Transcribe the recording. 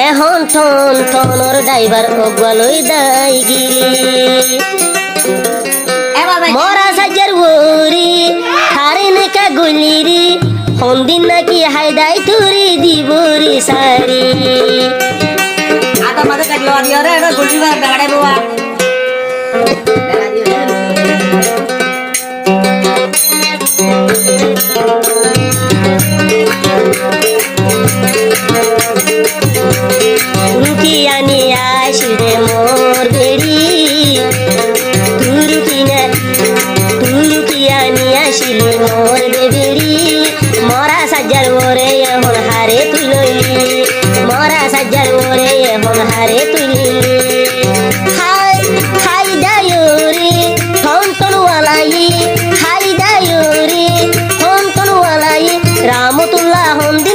এখন ঠন ঠনর ড্রাইভার অগলই দাই গিরি মরা সাজের ওরি হারে নেকা গুলিরি হন্দিন নাকি হাইদাই তুরি দিবরি সারি आता माझं काय दिवा दिवा रे एवढा गोल्डीवर दगडे बुवा रुकियानी आशिरे मोर बेड़ी तुरुकियानी आशिले मोर बेड़ी मरा साजर ओरे এখন হারে